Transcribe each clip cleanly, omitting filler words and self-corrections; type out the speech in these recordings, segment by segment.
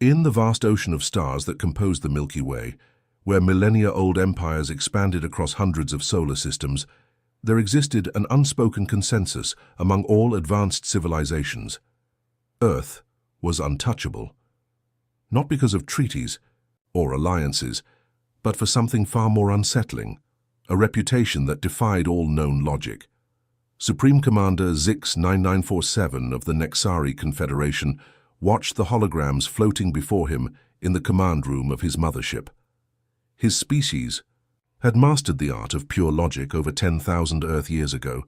In the vast ocean of stars that compose the Milky Way, where millennia-old empires expanded across hundreds of solar systems, there existed an unspoken consensus among all advanced civilizations. Earth was untouchable. Not because of treaties or alliances, but for something far more unsettling, a reputation that defied all known logic. Supreme Commander Zix 9947 of the Nexari Confederation watched the holograms floating before him in the command room of his mothership. His species had mastered the art of pure logic over 10,000 Earth years ago.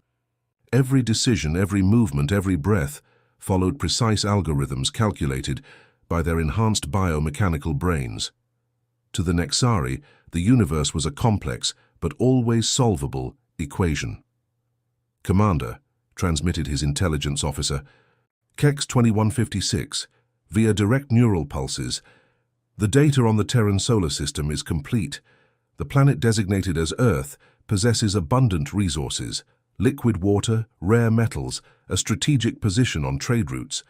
Every decision, every movement, every breath followed precise algorithms calculated by their enhanced biomechanical brains. To the Nexari, the universe was a complex but always solvable equation. "Commander," transmitted his intelligence officer, "Kex 2156, via direct neural pulses, the data on the Terran solar system is complete. The planet designated as Earth possesses abundant resources, liquid water, rare metals, a strategic position on trade routes.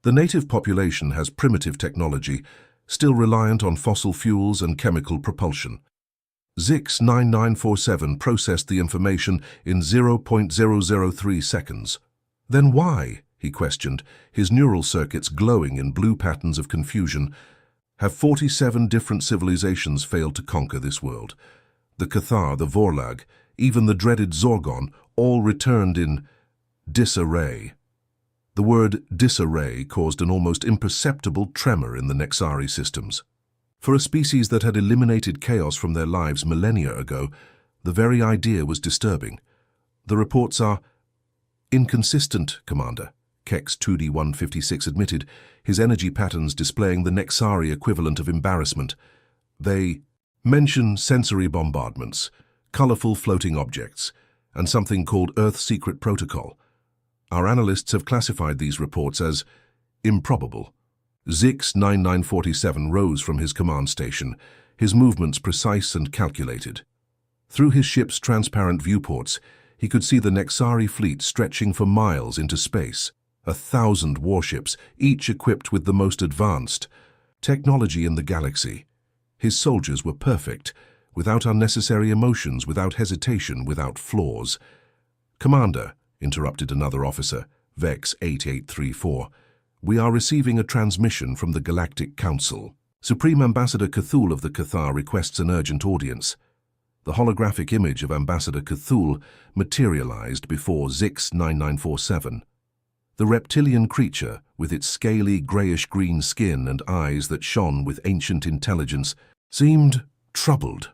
The native population has primitive technology, still reliant on fossil fuels and chemical propulsion." Zix 9947 processed the information in 0.003 seconds. "Then why?" he questioned, his neural circuits glowing in blue patterns of confusion. "Have 47 different civilizations failed to conquer this world? The Cathar, the Vorlag, even the dreaded Zorgon, all returned in disarray." The word disarray caused an almost imperceptible tremor in the Nexari systems. For a species that had eliminated chaos from their lives millennia ago, the very idea was disturbing. "The reports are inconsistent, Commander," Kex 2D156 admitted, his energy patterns displaying the Nexari equivalent of embarrassment. "They mention sensory bombardments, colorful floating objects, and something called Earth Secret Protocol. Our analysts have classified these reports as improbable." Zix 9947 rose from his command station, his movements precise and calculated. Through his ship's transparent viewports, he could see the Nexari fleet stretching for miles into space. 1,000 warships, each equipped with the most advanced technology in the galaxy. His soldiers were perfect, without unnecessary emotions, without hesitation, without flaws. "Commander," interrupted another officer, Vex 8834, "we are receiving a transmission from the Galactic Council. Supreme Ambassador Cthulhu of the Cathar requests an urgent audience." The holographic image of Ambassador Cthulhu materialized before Zix 9947. The reptilian creature, with its scaly grayish-green skin and eyes that shone with ancient intelligence, seemed troubled.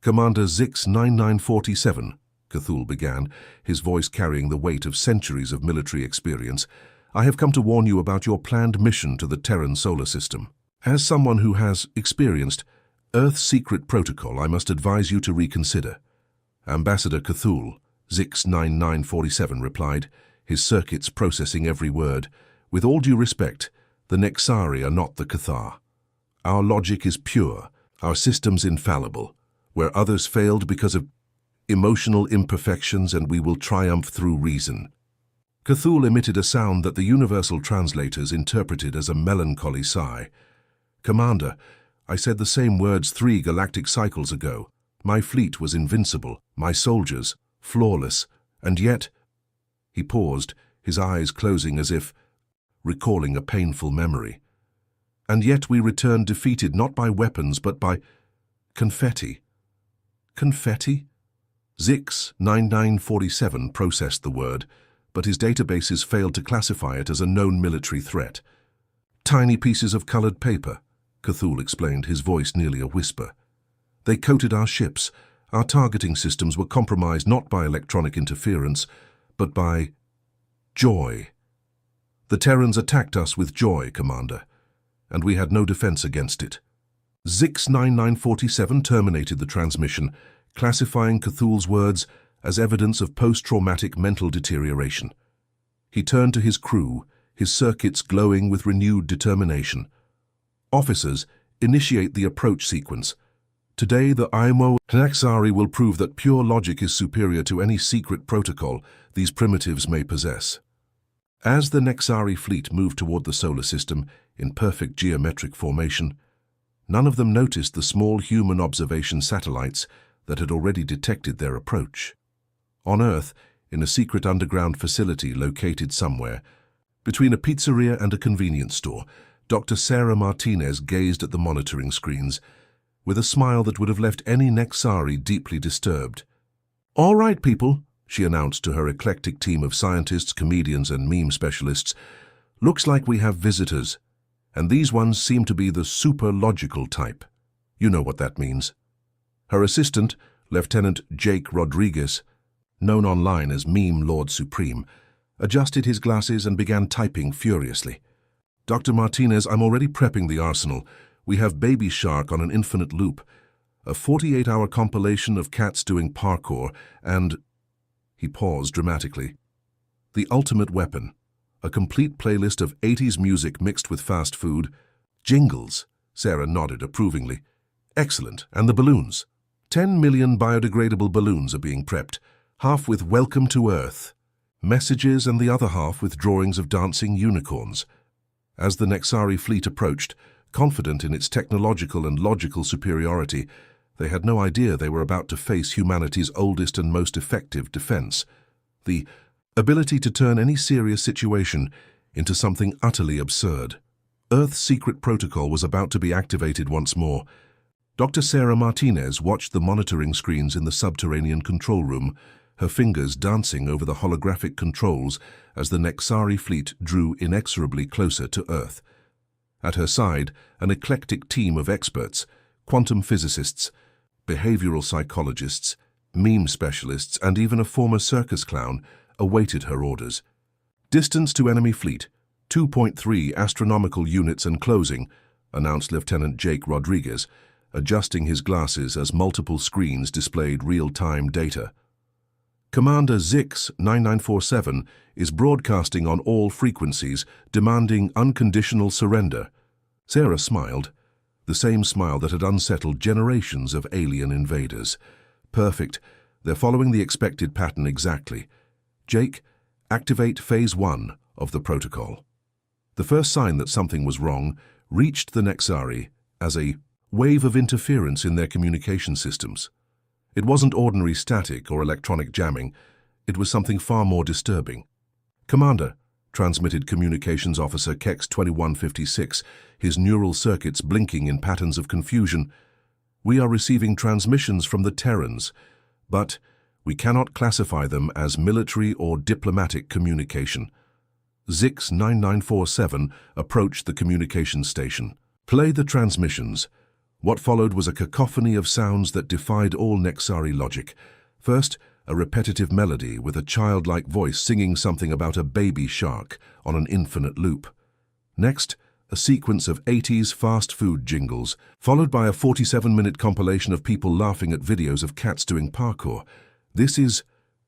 "Commander Zix 9947, Cthulhu began, his voice carrying the weight of centuries of military experience, "I have come to warn you about your planned mission to the Terran solar system. As someone who has experienced Earth's secret protocol, I must advise you to reconsider." "Ambassador Cthulhu," Zix 9947 replied, his circuits processing every word, "with all due respect, the Nexari are not the Cathar. Our logic is pure, our systems infallible. Where others failed because of emotional imperfections, and we will triumph through reason." Cthulhu emitted a sound that the universal translators interpreted as a melancholy sigh. "Commander, I said the same words 3 galactic cycles ago. My fleet was invincible, my soldiers flawless, and yet—" He paused, his eyes closing as if recalling a painful memory. "And yet we returned defeated not by weapons but by confetti." "Confetti?" Zix 9947 processed the word, but his databases failed to classify it as a known military threat. "Tiny pieces of colored paper," Cthulhu explained, his voice nearly a whisper. "They coated our ships. Our targeting systems were compromised not by electronic interference, but by joy. The Terrans attacked us with joy, Commander, and we had no defense against it." Zix 9947 terminated the transmission, classifying Cthulhu's words as evidence of post-traumatic mental deterioration. He turned to his crew, his circuits glowing with renewed determination. "Officers, initiate the approach sequence. Today, the IMO Nexari will prove that pure logic is superior to any secret protocol these primitives may possess." As the Nexari fleet moved toward the solar system, in perfect geometric formation. None of them noticed the small human observation satellites that had already detected their approach. On Earth, in a secret underground facility located somewhere, between a pizzeria and a convenience store, Dr. Sarah Martinez gazed at the monitoring screens with a smile that would have left any Nexari deeply disturbed. "All right, people," she announced to her eclectic team of scientists, comedians, and meme specialists, "looks like we have visitors, and these ones seem to be the super-logical type. You know what that means." Her assistant, Lieutenant Jake Rodriguez, known online as Meme Lord Supreme, adjusted his glasses and began typing furiously. "Dr. Martinez, I'm already prepping the arsenal. We have Baby Shark on an infinite loop, a 48-hour compilation of cats doing parkour, and—" He paused dramatically. "The ultimate weapon, a complete playlist of 80s music mixed with fast food. Jingles," Sarah nodded approvingly. "Excellent. And the balloons? 10 million biodegradable balloons are being prepped, half with Welcome to Earth messages and the other half with drawings of dancing unicorns." As the Nexari fleet approached, confident in its technological and logical superiority, they had no idea they were about to face humanity's oldest and most effective defense: the ability to turn any serious situation into something utterly absurd. Earth's secret protocol was about to be activated once more. Dr. Sarah Martinez watched the monitoring screens in the subterranean control room, her fingers dancing over the holographic controls as the Nexari fleet drew inexorably closer to Earth. At her side, an eclectic team of experts, quantum physicists, behavioral psychologists, meme specialists, and even a former circus clown awaited her orders. "Distance to enemy fleet, 2.3 astronomical units and closing," announced Lieutenant Jake Rodriguez, adjusting his glasses as multiple screens displayed real-time data. "Commander Zix 9947 is broadcasting on all frequencies, demanding unconditional surrender." Sarah smiled, the same smile that had unsettled generations of alien invaders. "Perfect. They're following the expected pattern exactly. Jake, activate Phase 1 of the protocol." The first sign that something was wrong reached the Nexari as a wave of interference in their communication systems. It wasn't ordinary static or electronic jamming. It was something far more disturbing. "Commander," transmitted Communications Officer Kex 2156, his neural circuits blinking in patterns of confusion, "we are receiving transmissions from the Terrans, but we cannot classify them as military or diplomatic communication." Zix 9947 approached the communications station. "Play the transmissions." What followed was a cacophony of sounds that defied all Nexari logic. First, a repetitive melody with a childlike voice singing something about a baby shark on an infinite loop. Next, a sequence of 80s fast food jingles, followed by a 47-minute compilation of people laughing at videos of cats doing parkour. "This is—"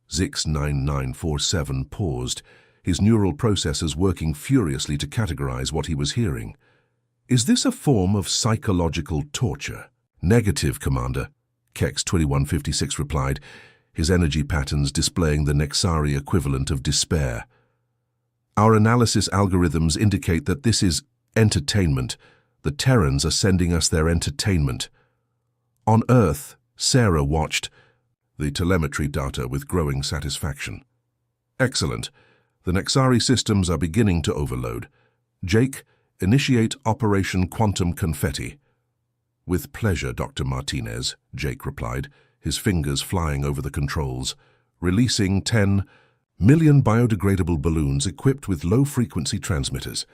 Zix 9947 paused, his neural processors working furiously to categorize what he was hearing. "Is this a form of psychological torture?" "Negative, Commander," Kex 2156 replied, his energy patterns displaying the Nexari equivalent of despair. "Our analysis algorithms indicate that this is entertainment. The Terrans are sending us their entertainment." On Earth, Sarah watched the telemetry data with growing satisfaction. "Excellent. The Nexari systems are beginning to overload. Jake, initiate Operation Quantum Confetti." "With pleasure, Dr. Martinez," Jake replied, his fingers flying over the controls, releasing 10 million biodegradable balloons equipped with low-frequency transmitters.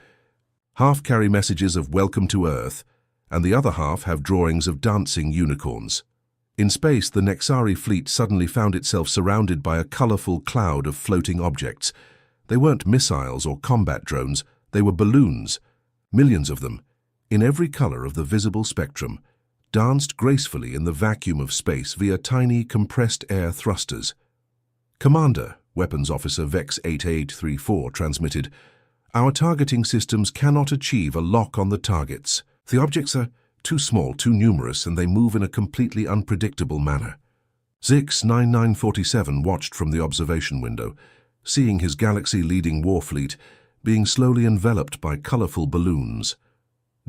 Half carry messages of Welcome to Earth, and the other half have drawings of dancing unicorns. In space, the Nexari fleet suddenly found itself surrounded by a colorful cloud of floating objects. They weren't missiles or combat drones, they were balloons. Millions of them, in every color of the visible spectrum, danced gracefully in the vacuum of space via tiny compressed air thrusters. "Commander," Weapons Officer Vex 8834 transmitted, "our targeting systems cannot achieve a lock on the targets. The objects are too small, too numerous, and they move in a completely unpredictable manner." Zix 9947 watched from the observation window, seeing his galaxy-leading war fleet being slowly enveloped by colorful balloons.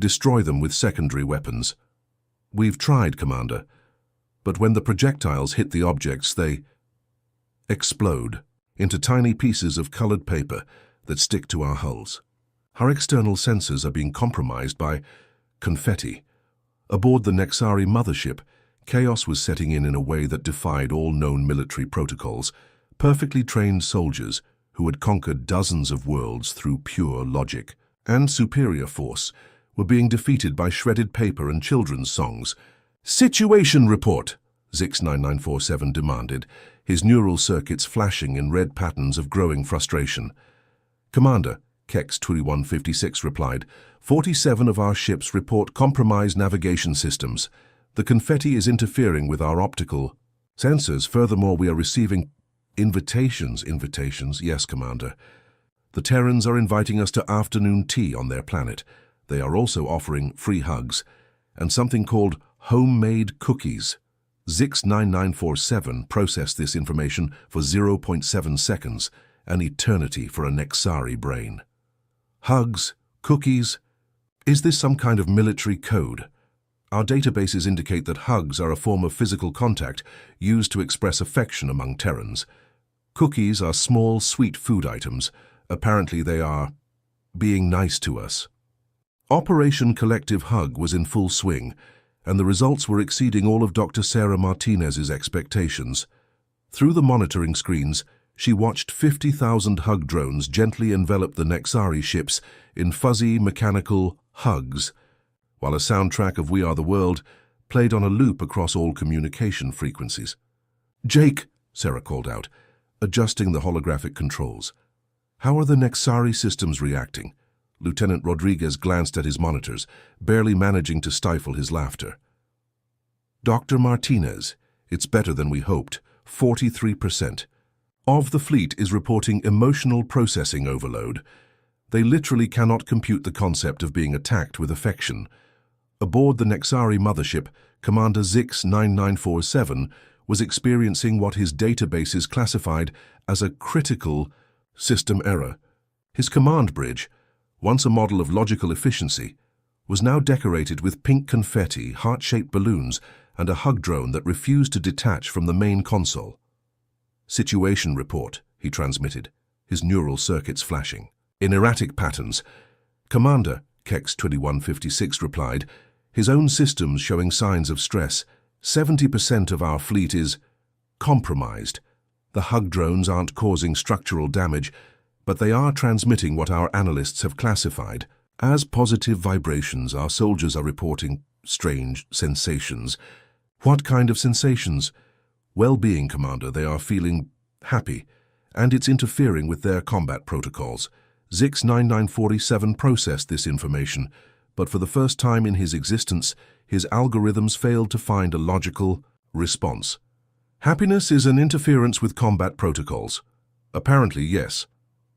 Destroy them with secondary weapons. We've tried, Commander, but when the projectiles hit the objects, they explode into tiny pieces of colored paper that stick to our hulls. Our external sensors are being compromised by confetti. Aboard the Nexari mothership, chaos was setting in a way that defied all known military protocols. Perfectly trained soldiers who had conquered dozens of worlds through pure logic and superior force were being defeated by shredded paper and children's songs. "Situation report," Zix-9947 demanded, his neural circuits flashing in red patterns of growing frustration. "Commander," Kex-2156 replied, 47 of our ships report compromised navigation systems. The confetti is interfering with our optical sensors. Furthermore, we are receiving invitations. Invitations? Yes, Commander. The Terrans are inviting us to afternoon tea on their planet. They are also offering free hugs and something called homemade cookies. Zix-9947 processed this information for 0.7 seconds, an eternity for a Nexari brain. Hugs, cookies. Is this some kind of military code? Our databases indicate that hugs are a form of physical contact used to express affection among Terrans. Cookies are small, sweet food items. Apparently they are being nice to us. Operation Collective Hug was in full swing, and the results were exceeding all of Dr. Sarah Martinez's expectations. Through the monitoring screens, she watched 50,000 hug drones gently envelop the Nexari ships in fuzzy, mechanical hugs, while a soundtrack of We Are the World played on a loop across all communication frequencies. "Jake," Sarah called out, adjusting the holographic controls. "How are the Nexari systems reacting?" Lieutenant Rodriguez glanced at his monitors, barely managing to stifle his laughter. "Dr. Martinez, it's better than we hoped, 43%. Of the fleet is reporting emotional processing overload. They literally cannot compute the concept of being attacked with affection. Aboard the Nexari mothership, Commander Zix-9947 was experiencing what his databases classified as a critical system error. His command bridge, once a model of logical efficiency, was now decorated with pink confetti, heart-shaped balloons, and a hug drone that refused to detach from the main console. "Situation report," he transmitted, his neural circuits flashing. In erratic patterns, "Commander," Kex-2156 replied, his own systems showing signs of stress. 70% of our fleet is compromised. The hug drones aren't causing structural damage, but they are transmitting what our analysts have classified as positive vibrations. Our soldiers are reporting strange sensations." "What kind of sensations?" "Well-being, Commander. They are feeling happy, and it's interfering with their combat protocols." Zix-9947 processed this information, but for the first time in his existence, his algorithms failed to find a logical response. "Happiness is an interference with combat protocols." "Apparently, yes."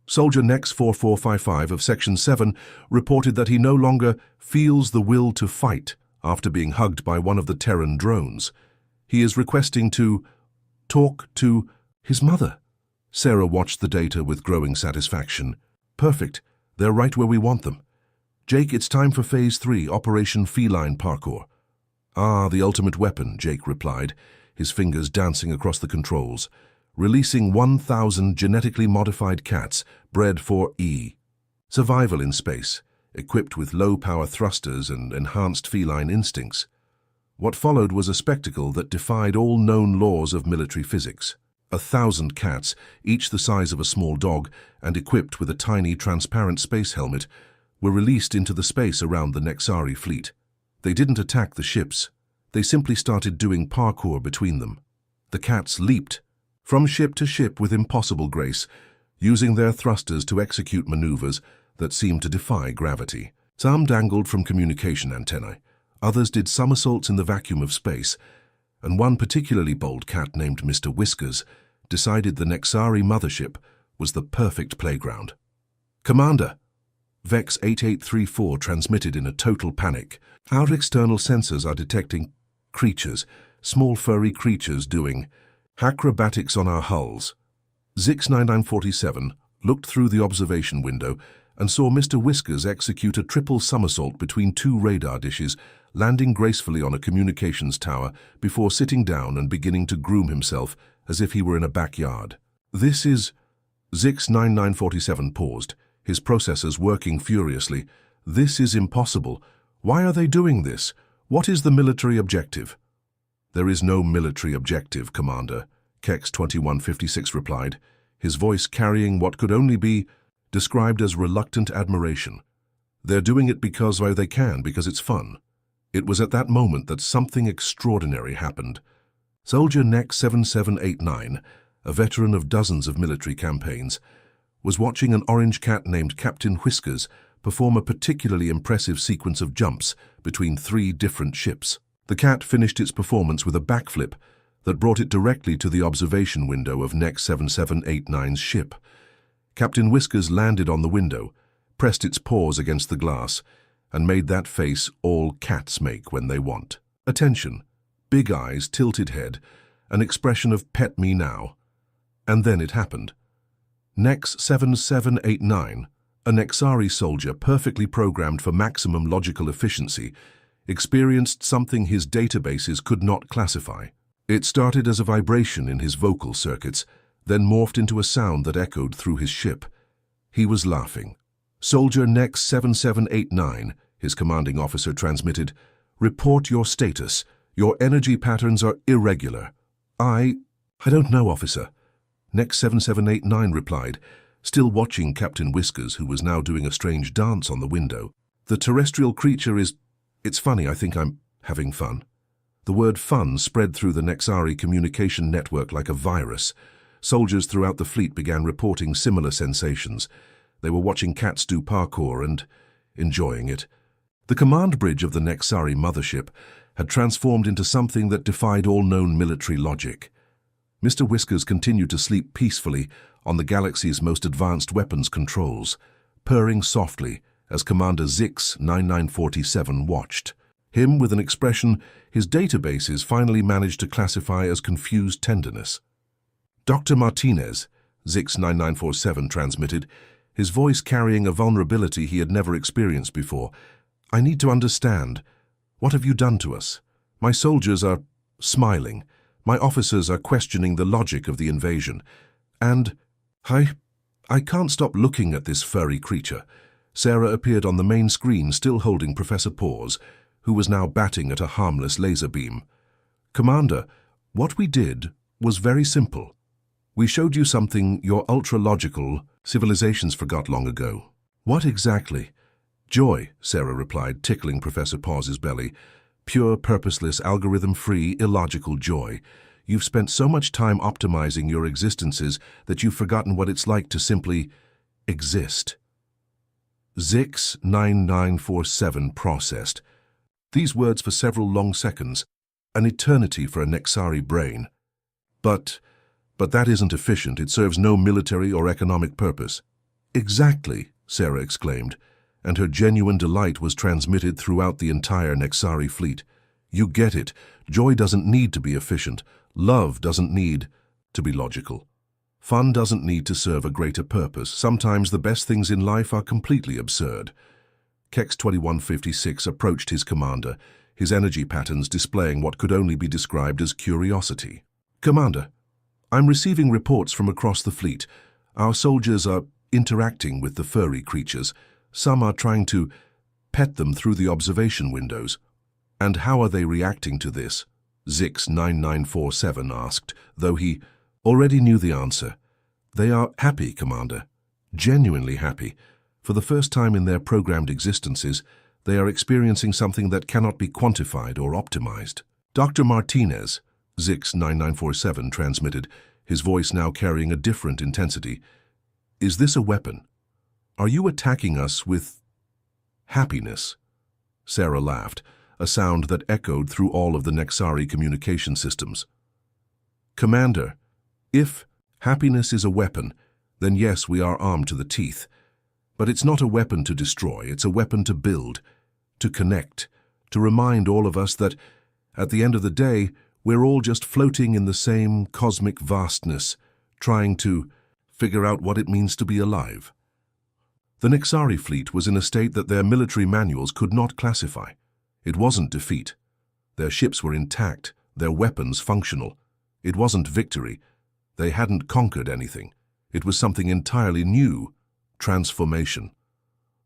Soldier Nex-4455 of Section 7 reported that he no longer feels the will to fight after being hugged by one of the Terran drones. He is requesting to talk to his mother. Sarah watched the data with growing satisfaction. "Perfect. They're right where we want them. Jake, it's time for Phase 3, Operation Feline Parkour." "Ah, the ultimate weapon," Jake replied, his fingers dancing across the controls. "Releasing 1,000 genetically modified cats bred for survival in space, equipped with low-power thrusters and enhanced feline instincts." What followed was a spectacle that defied all known laws of military physics. 1,000 cats, each the size of a small dog and equipped with a tiny transparent space helmet, were released into the space around the Nexari fleet. They didn't attack the ships. They simply started doing parkour between them. The cats leaped from ship to ship with impossible grace, using their thrusters to execute maneuvers that seemed to defy gravity. Some dangled from communication antennae, others did somersaults in the vacuum of space, and one particularly bold cat named Mr. Whiskers decided the Nexari mothership was the perfect playground. "Commander," Vex 8834 transmitted in a total panic, "our external sensors are detecting creatures, small furry creatures doing acrobatics on our hulls." Zix-9947 looked through the observation window and saw Mr. Whiskers execute a triple somersault between two radar dishes, landing gracefully on a communications tower before sitting down and beginning to groom himself as if he were in a backyard. This is... Zix 9947 paused, his processors working furiously. This is impossible. Why are they doing this? What is the military objective? There is no military objective, Commander, Kex 2156 replied, his voice carrying what could only be described as reluctant admiration. They're doing it because they can, because it's fun. It was at that moment that something extraordinary happened. Soldier Nex 7789, a veteran of dozens of military campaigns, was watching an orange cat named Captain Whiskers perform a particularly impressive sequence of jumps between 3 different ships. The cat finished its performance with a backflip that brought it directly to the observation window of Nex 7789's ship. Captain Whiskers landed on the window, pressed its paws against the glass, and made that face all cats make when they want. Attention, big eyes, tilted head, an expression of pet me now. And then it happened. Nex 7789, a Nexari soldier perfectly programmed for maximum logical efficiency, experienced something his databases could not classify. It started as a vibration in his vocal circuits, then morphed into a sound that echoed through his ship. He was laughing. Soldier Nex 7789, his commanding officer transmitted, report your status. Your energy patterns are irregular. I don't know, officer. Nex 7789 replied, still watching Captain Whiskers, who was now doing a strange dance on the window. The terrestrial creature is... It's funny, I think I'm having fun. The word fun spread through the Nexari communication network like a virus. Soldiers throughout the fleet began reporting similar sensations. They were watching cats do parkour and enjoying it. The command bridge of the Nexari mothership had transformed into something that defied all known military logic. Mr. Whiskers continued to sleep peacefully on the galaxy's most advanced weapons controls, purring softly as Commander Zix 9947 watched. Him with an expression his databases finally managed to classify as confused tenderness. Dr. Martinez, Zix 9947 transmitted, his voice carrying a vulnerability he had never experienced before. I need to understand. What have you done to us? My soldiers are smiling. My officers are questioning the logic of the invasion. And I can't stop looking at this furry creature. Sarah appeared on the main screen, still holding Professor Paws, who was now batting at a harmless laser beam. Commander, what we did was very simple. We showed you something your ultra-logical civilizations forgot long ago. What exactly? Joy, Sarah replied, tickling Professor Paws's belly. Pure, purposeless, algorithm-free, illogical joy. You've spent so much time optimizing your existences that you've forgotten what it's like to simply exist. Zix 9947 processed. These words for several long seconds, an eternity for a Nexari brain. But that isn't efficient. It serves no military or economic purpose. Exactly, Sarah exclaimed, and her genuine delight was transmitted throughout the entire Nexari fleet. You get it. Joy doesn't need to be efficient. Love doesn't need to be logical. Fun doesn't need to serve a greater purpose. Sometimes the best things in life are completely absurd. Kex 2156 approached his commander, his energy patterns displaying what could only be described as curiosity. Commander, I'm receiving reports from across the fleet. Our soldiers are interacting with the furry creatures. Some are trying to pet them through the observation windows. And how are they reacting to this? Zix 9947 asked, though he already knew the answer. They are happy, Commander. Genuinely happy. For the first time in their programmed existences, they are experiencing something that cannot be quantified or optimized. Dr. Martinez, Zix 9947 transmitted, his voice now carrying a different intensity. Is this a weapon? Are you attacking us with happiness? Sarah laughed, a sound that echoed through all of the Nexari communication systems. Commander, if happiness is a weapon, then yes, we are armed to the teeth. But it's not a weapon to destroy, it's a weapon to build, to connect, to remind all of us that, at the end of the day, we're all just floating in the same cosmic vastness, trying to figure out what it means to be alive. The Nexari fleet was in a state that their military manuals could not classify. It wasn't defeat. Their ships were intact, their weapons functional. It wasn't victory. They hadn't conquered anything. It was something entirely new. Transformation.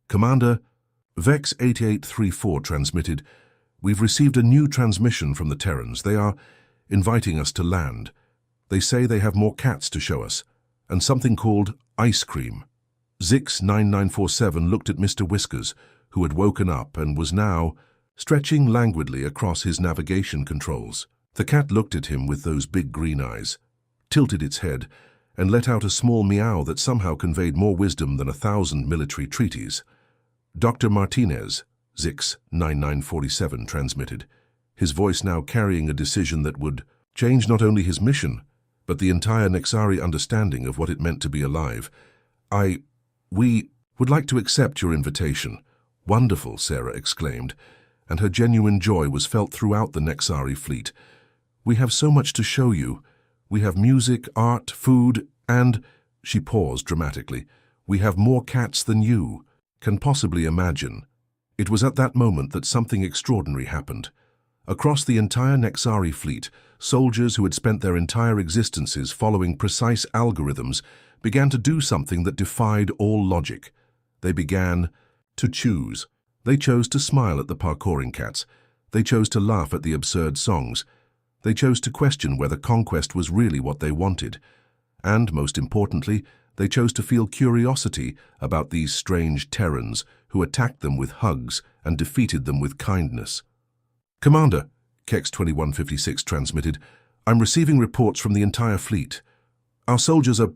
Commander, Vex 8834 transmitted, "We've received a new transmission from the Terrans. They are inviting us to land. They say they have more cats to show us, and something called ice cream." Zix 9947 looked at Mr. Whiskers, who had woken up and was now stretching languidly across his navigation controls. The cat looked at him with those big green eyes, tilted its head, and let out a small meow that somehow conveyed more wisdom than 1,000 military treaties. "Dr. Martinez," Zix 9947 transmitted, his voice now carrying a decision that would change not only his mission, but the entire Nexari understanding of what it meant to be alive. We would like to accept your invitation." "Wonderful," Sarah exclaimed, and her genuine joy was felt throughout the Nexari fleet. "We have so much to show you. We have music, art, food, and," she paused dramatically, "we have more cats than you can possibly imagine." It was at that moment that something extraordinary happened. Across the entire Nexari fleet, soldiers who had spent their entire existences following precise algorithms began to do something that defied all logic. They began to choose. They chose to smile at the parkouring cats. They chose to laugh at the absurd songs. They chose to question whether conquest was really what they wanted. And, most importantly, they chose to feel curiosity about these strange Terrans who attacked them with hugs and defeated them with kindness. "Commander," Kex 2156 transmitted, "I'm receiving reports from the entire fleet. Our soldiers are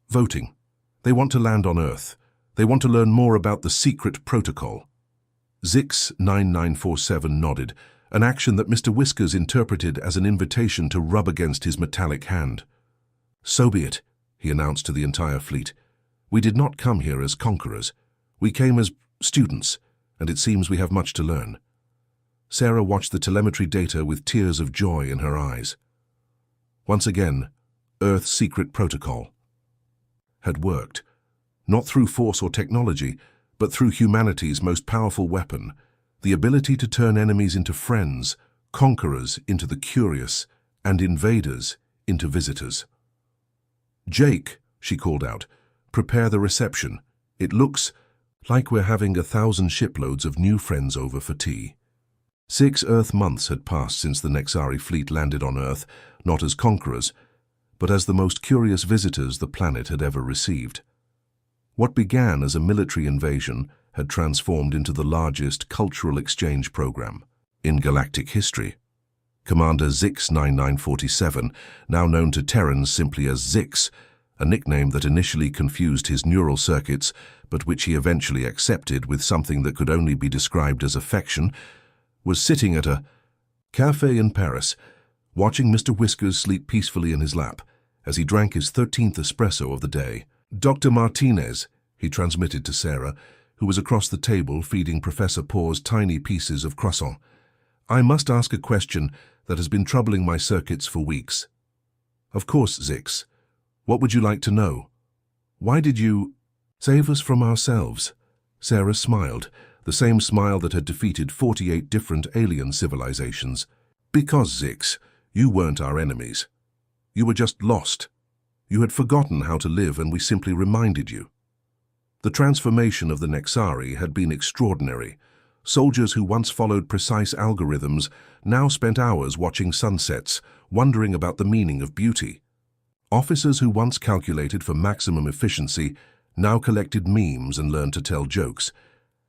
voting. They want to land on Earth. They want to learn more about the secret protocol." Zix 9947 nodded, an action that Mr. Whiskers interpreted as an invitation to rub against his metallic hand. "So be it," he announced to the entire fleet. "We did not come here as conquerors. We came as students, and it seems we have much to learn." Sarah watched the telemetry data with tears of joy in her eyes. Once again, Earth's secret protocol had worked, not through force or technology, but through humanity's most powerful weapon, the ability to turn enemies into friends, conquerors into the curious, and invaders into visitors. "Jake," she called out, "prepare the reception. It looks like we're having 1,000 shiploads of new friends over for tea." 6 Earth months had passed since the Nexari fleet landed on Earth, not as conquerors, but as the most curious visitors the planet had ever received. What began as a military invasion had transformed into the largest cultural exchange program in galactic history. Commander Zix 9947, now known to Terrans simply as Zix, a nickname that initially confused his neural circuits, but which he eventually accepted with something that could only be described as affection, was sitting at a cafe in Paris, watching Mr. Whiskers sleep peacefully in his lap as he drank his 13th espresso of the day. "Dr. Martinez," he transmitted to Sarah, who was across the table feeding Professor Paws tiny pieces of croissant. "I must ask a question that has been troubling my circuits for weeks." "Of course, Zix. What would you like to know?" "Why did you save us from ourselves?" Sarah smiled, the same smile that had defeated 48 different alien civilizations. "Because, Zix, you weren't our enemies. You were just lost. You had forgotten how to live, and we simply reminded you." The transformation of the Nexari had been extraordinary. Soldiers who once followed precise algorithms now spent hours watching sunsets, wondering about the meaning of beauty. Officers who once calculated for maximum efficiency now collected memes and learned to tell jokes.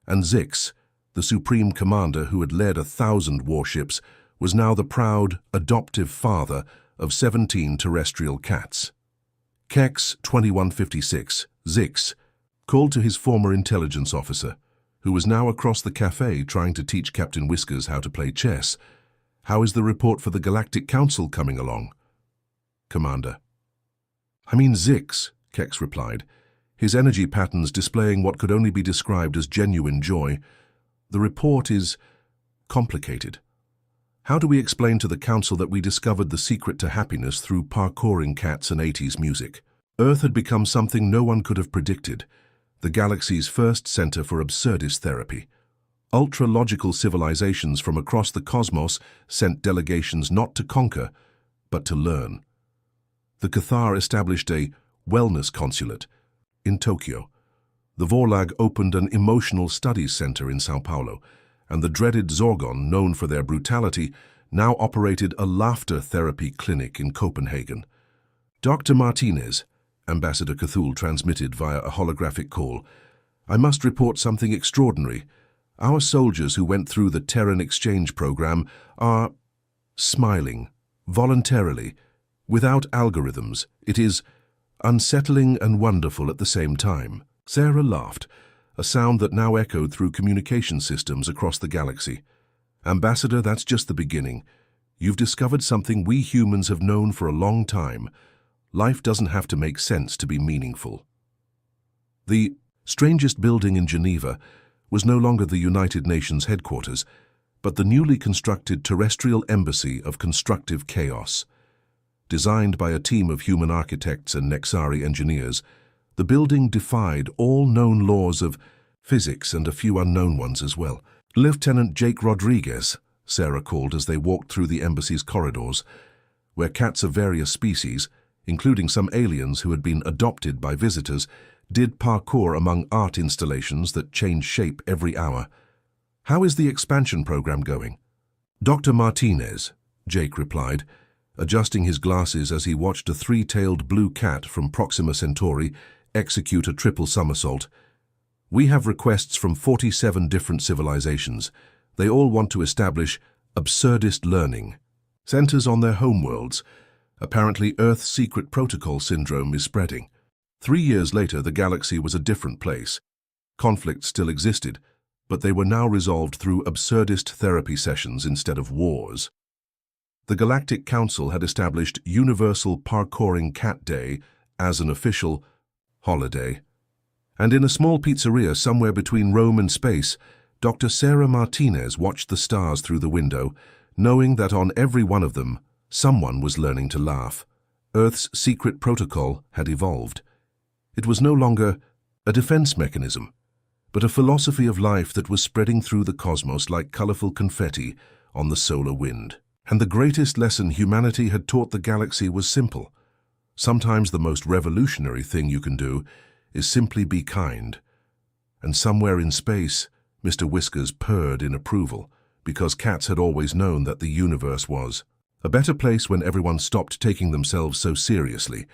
And Zix, the supreme commander who had led 1,000 warships, was now the proud, adoptive father of 17 terrestrial cats. Kex 2156, Zix, called to his former intelligence officer, who was now across the cafe trying to teach Captain Whiskers how to play chess. "How is the report for the Galactic Council coming along?" "Commander." "I mean Zix," Kex replied, his energy patterns displaying what could only be described as genuine joy. "The report is complicated. How do we explain to the Council that we discovered the secret to happiness through parkouring cats and 80s music? Earth had become something no one could have predicted. the galaxy's first center for absurdist therapy. Ultra-logical civilizations from across the cosmos sent delegations not to conquer, but to learn. The Cathar established a wellness consulate in Tokyo. The Vorlag opened an emotional studies center in Sao Paulo, and the dreaded Zorgon, known for their brutality, now operated a laughter therapy clinic in Copenhagen. Dr. Martinez, Ambassador Cthulhu transmitted via a holographic call, I must report something extraordinary. Our soldiers who went through the Terran exchange program are smiling, voluntarily, without algorithms. It is unsettling and wonderful at the same time. Sarah laughed, a sound that now echoed through communication systems across the galaxy. Ambassador, that's just the beginning. You've discovered something we humans have known for a long time. Life doesn't have to make sense to be meaningful. The strangest building in Geneva was no longer the United Nations headquarters, but the newly constructed terrestrial embassy of constructive chaos. Designed by a team of human architects and Nexari engineers, the building defied all known laws of physics and a few unknown ones as well. Lieutenant Jake Rodriguez, Sarah called as they walked through the embassy's corridors, where cats of various species, including some aliens who had been adopted by visitors, did parkour among art installations that changed shape every hour. How is the expansion program going? Dr. Martinez, Jake replied, adjusting his glasses as he watched a three-tailed blue cat from Proxima Centauri execute a triple somersault. We have requests from 47 different civilizations. They all want to establish absurdist learning centers on their homeworlds. Apparently, Earth's secret protocol syndrome is spreading. 3 years later, the galaxy was a different place. Conflicts still existed, but they were now resolved through absurdist therapy sessions instead of wars. The Galactic Council had established Universal Parkouring Cat Day as an official holiday. And in a small pizzeria somewhere between Rome and space, Dr. Sarah Martinez watched the stars through the window, knowing that on every one of them, someone was learning to laugh. Earth's secret protocol had evolved. It was no longer a defense mechanism, but a philosophy of life that was spreading through the cosmos like colorful confetti on the solar wind. And the greatest lesson humanity had taught the galaxy was simple. Sometimes the most revolutionary thing you can do is simply be kind. And somewhere in space, Mr. Whiskers purred in approval, because cats had always known that the universe was a better place when everyone stopped taking themselves so seriously.